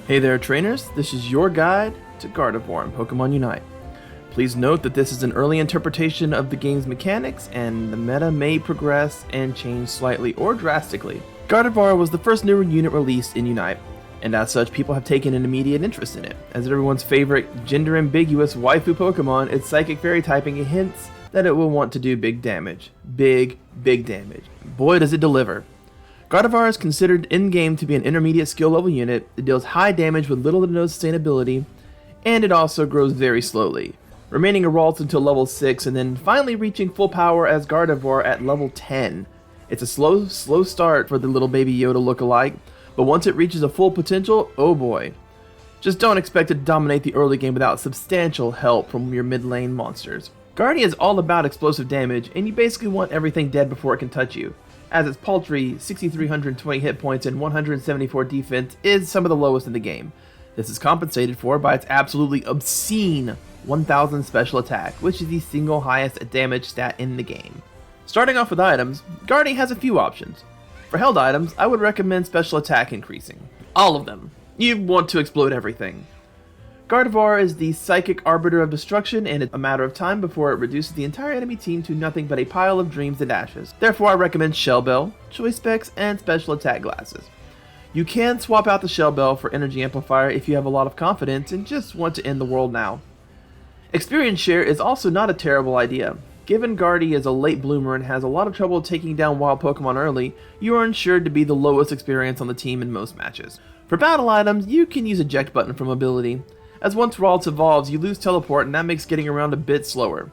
Hey there trainers, this is your guide to Gardevoir in Pokemon Unite. Please note that this is an early interpretation of the game's mechanics and the meta may progress and change slightly or drastically. Gardevoir was the first newer unit released in Unite, and as such people have taken an immediate interest in it. As everyone's favorite gender-ambiguous waifu Pokemon, its Psychic Fairy typing hints that it will want to do big damage. Big damage. Boy does it deliver. Gardevoir is considered in-game to be an intermediate skill level unit. It deals high damage with little to no sustainability, and it also grows very slowly, remaining a Ralt until level 6 and then finally reaching full power as Gardevoir at level 10. It's a slow start for the little baby Yoda look-alike, but once it reaches a full potential, oh boy. Just don't expect it to dominate the early game without substantial help from your mid-lane monsters. Guardian is all about explosive damage, and you basically want everything dead before it can touch you, as its paltry 6,320 hit points and 174 defense is some of the lowest in the game. This is compensated for by its absolutely obscene 1000 special attack, which is the single highest damage stat in the game. Starting off with items, Guardian has a few options. For held items, I would recommend special attack increasing. All of them. You want to explode everything. Gardevoir is the Psychic Arbiter of Destruction, and it's a matter of time before it reduces the entire enemy team to nothing but a pile of dreams and ashes. Therefore, I recommend Shell Bell, Choice Specs, and Special Attack Glasses. You can swap out the Shell Bell for Energy Amplifier if you have a lot of confidence and just want to end the world now. Experience Share is also not a terrible idea. Given Guardy is a late bloomer and has a lot of trouble taking down wild Pokemon early, you are ensured to be the lowest experience on the team in most matches. For battle items, you can use Eject Button from Ability, as once Ralts evolves, you lose Teleport and that makes getting around a bit slower.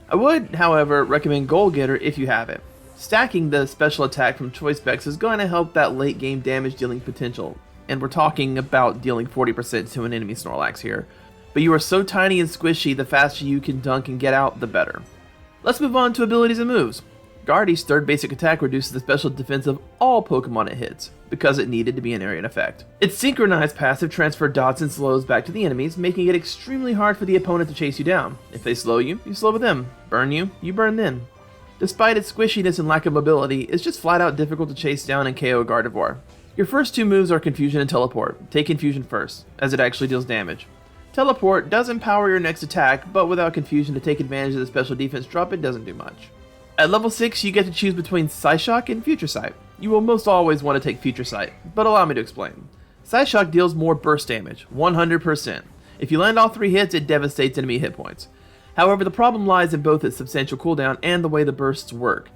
I would, however, recommend Goal Getter if you have it. Stacking the special attack from Choice Specs is going to help that late game damage dealing potential, and we're talking about dealing 40% to an enemy Snorlax here. But you are so tiny and squishy, the faster you can dunk and get out, the better. Let's move on to abilities and moves. Guardy's third basic attack reduces the special defense of all Pokemon it hits, because it needed to be an area in effect. Its synchronized passive transfer dots and slows back to the enemies, making it extremely hard for the opponent to chase you down. If they slow you, you slow with them. Burn you, you burn them. Despite its squishiness and lack of mobility, it's just flat out difficult to chase down and KO Gardevoir. Your first two moves are Confusion and Teleport. Take Confusion first, as it actually deals damage. Teleport does empower your next attack, but without Confusion to take advantage of the special defense drop, it doesn't do much. At level 6, you get to choose between Psyshock and Future Sight. You will most always want to take Future Sight, but allow me to explain. Psyshock deals more burst damage, 100%. If you land all 3 hits, it devastates enemy hit points. However, the problem lies in both its substantial cooldown and the way the bursts work.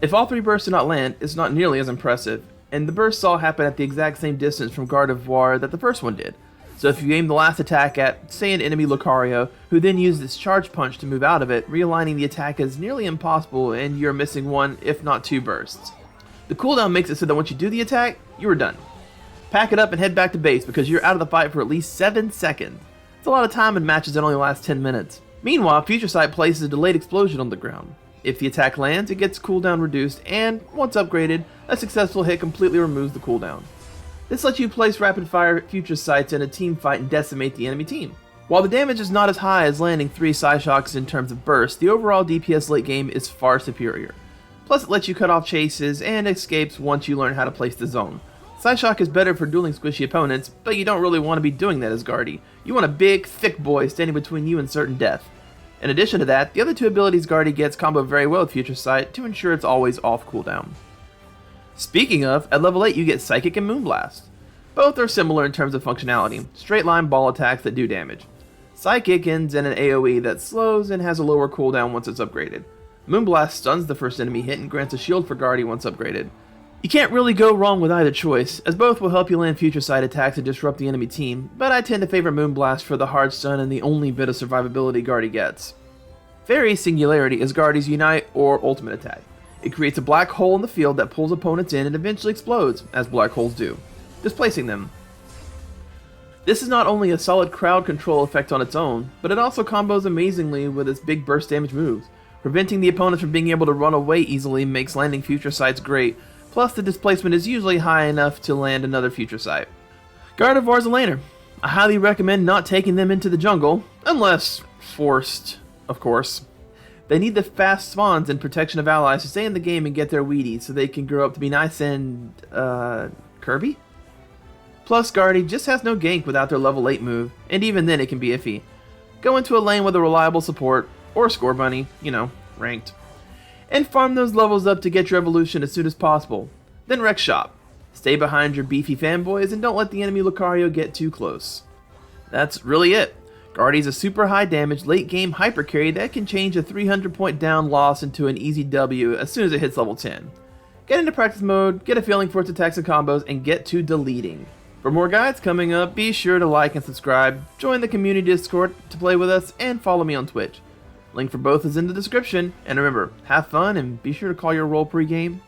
If all 3 bursts do not land, it's not nearly as impressive, and the bursts all happen at the exact same distance from Gardevoir that the first one did. So if you aim the last attack at, say, an enemy Lucario, who then uses its Charge Punch to move out of it, realigning the attack is nearly impossible and you're missing 1, if not 2 bursts. The cooldown makes it so that once you do the attack, you are done. Pack it up and head back to base because you're out of the fight for at least 7 seconds. It's a lot of time in matches that only last 10 minutes. Meanwhile, Future Sight places a delayed explosion on the ground. If the attack lands, it gets cooldown reduced, and, once upgraded, a successful hit completely removes the cooldown. This lets you place rapid fire Future Sights in a team fight and decimate the enemy team. While the damage is not as high as landing 3 Psyshocks in terms of burst, the overall DPS late game is far superior. Plus it lets you cut off chases and escapes once you learn how to place the zone. Psyshock is better for dueling squishy opponents, but you don't really want to be doing that as Guardy. You want a big, thick boy standing between you and certain death. In addition to that, the other 2 abilities Guardy gets combo very well with Future Sight to ensure it's always off cooldown. Speaking of, at level 8 you get Psychic and Moonblast. Both are similar in terms of functionality, straight line ball attacks that do damage. Psychic ends in an AoE that slows and has a lower cooldown once it's upgraded. Moonblast stuns the first enemy hit and grants a shield for Guardy once upgraded. You can't really go wrong with either choice, as both will help you land Future Sight attacks to disrupt the enemy team, but I tend to favor Moonblast for the hard stun and the only bit of survivability Guardy gets. Fairy Singularity is Guardy's Unite or Ultimate attack. It creates a black hole in the field that pulls opponents in and eventually explodes, as black holes do, displacing them. This is not only a solid crowd control effect on its own, but it also combos amazingly with its big burst damage moves. Preventing the opponents from being able to run away easily makes landing Future Sights great, plus the displacement is usually high enough to land another Future Sight. Gardevoir's a laner. I highly recommend not taking them into the jungle, unless forced, of course. They need the fast spawns and protection of allies to stay in the game and get their Wheaties so they can grow up to be nice and, Kirby? Plus, Guardy just has no gank without their level 8 move, and even then it can be iffy. Go into a lane with a reliable support, or Score Bunny, ranked. And farm those levels up to get your evolution as soon as possible. Then wreck shop. Stay behind your beefy fanboys and don't let the enemy Lucario get too close. That's really it. Guardy's a super high damage late game hyper carry that can change a 300 point down loss into an easy W as soon as it hits level 10. Get into practice mode, get a feeling for its attacks and combos, and get to deleting. For more guides coming up, be sure to like and subscribe, join the community Discord to play with us, and follow me on Twitch. Link for both is in the description, and remember, have fun and be sure to call your role pre-game